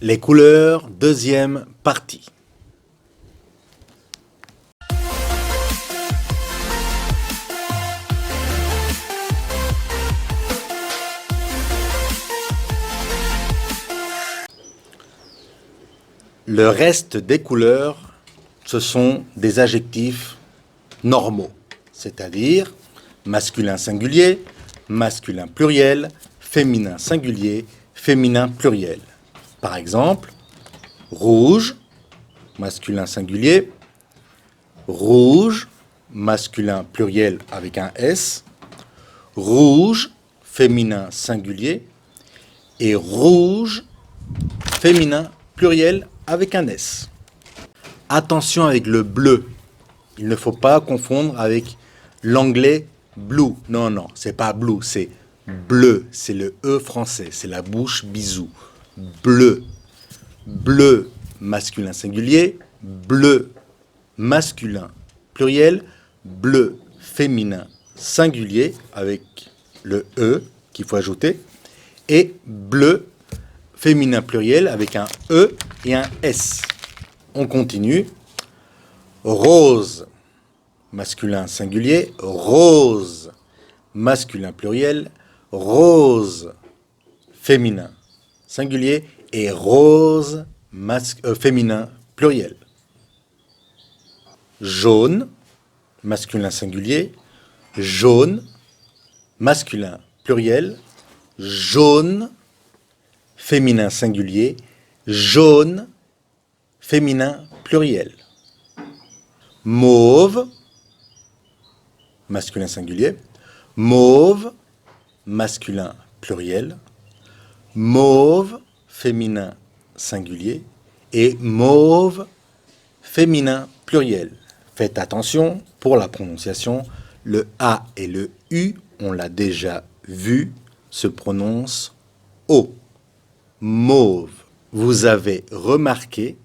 Les couleurs, deuxième partie. Le reste des couleurs, ce sont des adjectifs normaux, c'est-à-dire masculin singulier, masculin pluriel, féminin singulier, féminin pluriel. Par exemple, rouge, masculin singulier, rouge, masculin pluriel avec un S, rouge, féminin singulier, et rouge, féminin pluriel avec un S. Attention avec le bleu. Il ne faut pas confondre avec l'anglais blue. Non, non, c'est pas blue, c'est bleu. C'est le E français, c'est la bouche bisou. Bleu. Bleu masculin singulier, bleu masculin pluriel, bleu féminin singulier avec le E qu'il faut ajouter, et bleu féminin pluriel avec un E et un S. On continue. Rose, masculin singulier, rose, masculin pluriel, rose, féminin singulier, et rose, féminin pluriel. Jaune, masculin singulier, jaune, masculin pluriel, jaune, féminin singulier, jaune, féminin pluriel. Mauve, masculin singulier, mauve, masculin pluriel, mauve, féminin singulier, et mauve, féminin pluriel. Faites attention pour la prononciation, le A et le U, on l'a déjà vu, se prononcent O. Mauve. Vous avez remarqué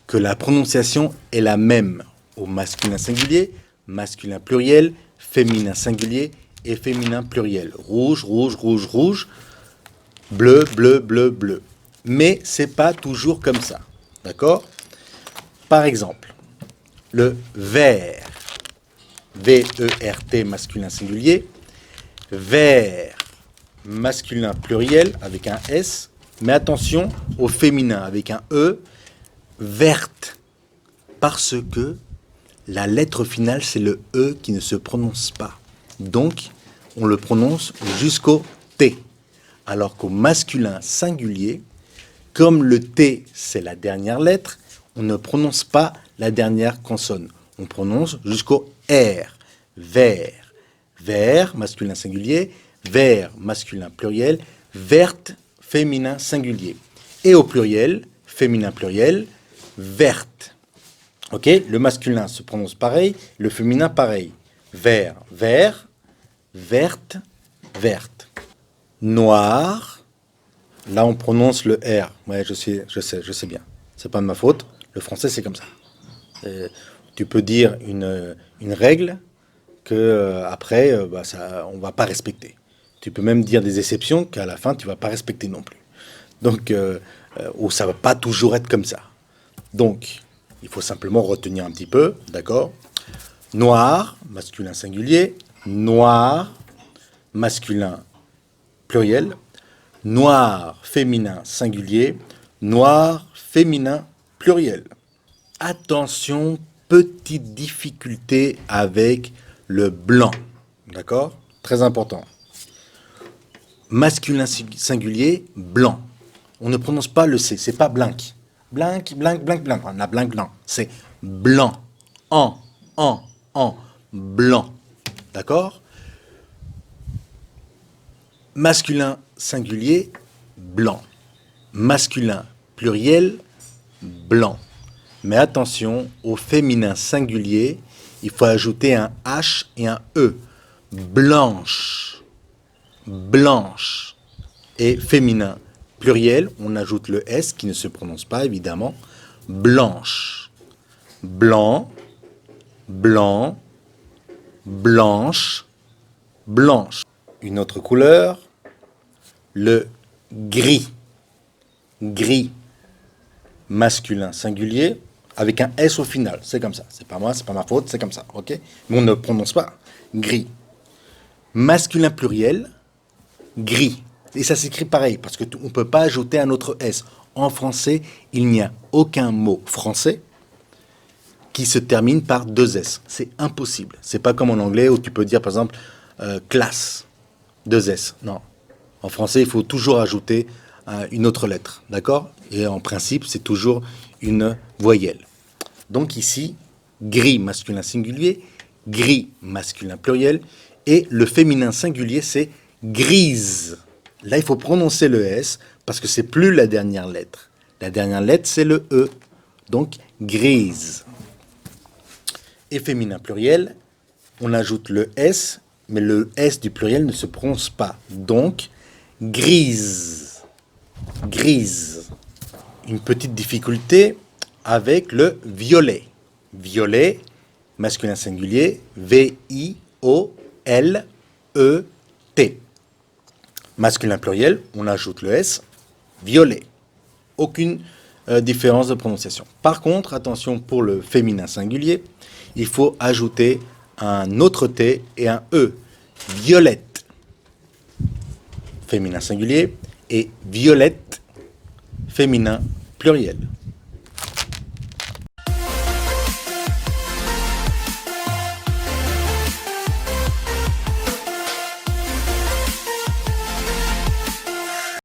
que la prononciation est la même au masculin singulier, masculin pluriel, féminin singulier et féminin pluriel. Rouge, rouge, rouge, rouge, bleu, bleu, bleu, bleu. Mais c'est pas toujours comme ça. D'accord? Par exemple, le vert, V-E-R-T masculin singulier, vert masculin pluriel avec un S, mais attention au féminin avec un E, verte, parce que la lettre finale, c'est le E qui ne se prononce pas. Donc, on le prononce jusqu'au T. Alors qu'au masculin singulier, comme le T, c'est la dernière lettre, on ne prononce pas la dernière consonne. On prononce jusqu'au R. Vert. Vert, masculin singulier. Vert, masculin pluriel. Verte, féminin singulier. Et au pluriel, féminin pluriel, verte. Ok? Le masculin se prononce pareil, le féminin pareil. Vert, vert, verte, verte. Noir, là on prononce le R. Ouais, je sais bien. C'est pas de ma faute. Le français c'est comme ça. Tu peux dire une règle que après on va pas respecter. Tu peux même dire des exceptions qu'à la fin tu vas pas respecter non plus. Donc ou ça va pas toujours être comme ça. Donc il faut simplement retenir un petit peu, d'accord? Noir, masculin singulier, noir, masculin pluriel, noir, féminin singulier, noir, féminin pluriel. Attention, petite difficulté avec le blanc, d'accord? Très important. Masculin singulier, blanc. On ne prononce pas le C, c'est pas blanc. Blanc, blanc, blanc, blanc. On a blanc, blanc. C'est blanc. En, blanc. D'accord? Masculin singulier, blanc. Masculin pluriel, blanc. Mais attention, au féminin singulier, il faut ajouter un H et un E. Blanche. Blanche. Et féminin pluriel, on ajoute le S qui ne se prononce pas évidemment. Blanche. Blanc. Blanc. Blanche. Blanche. Une autre couleur, le gris. Gris. masculin singulier avec un S au final. C'est comme ça. C'est pas moi, c'est pas ma faute, c'est comme ça. Ok? Mais on ne prononce pas gris. Masculin pluriel, gris. Et ça s'écrit pareil, parce qu'on ne peut pas ajouter un autre S. En français, il n'y a aucun mot français qui se termine par deux S. C'est impossible. C'est pas comme en anglais où tu peux dire, par exemple, classe, deux S. Non. En français, il faut toujours ajouter une autre lettre. D'accord? Et en principe, c'est toujours une voyelle. Donc ici, gris masculin singulier, gris masculin pluriel, et le féminin singulier, c'est grise. Là, il faut prononcer le S parce que c'est plus la dernière lettre. La dernière lettre, c'est le E. Donc, grise. Et féminin pluriel, on ajoute le S, mais le S du pluriel ne se prononce pas. Donc, grise. Grise. Une petite difficulté avec le violet. Violet, masculin singulier, V-I-O-L-E-T. Masculin pluriel, on ajoute le S, violet. Aucune différence de prononciation. Par contre, attention pour le féminin singulier, il faut ajouter un autre T et un E. Violette, féminin singulier, et violette, féminin pluriel.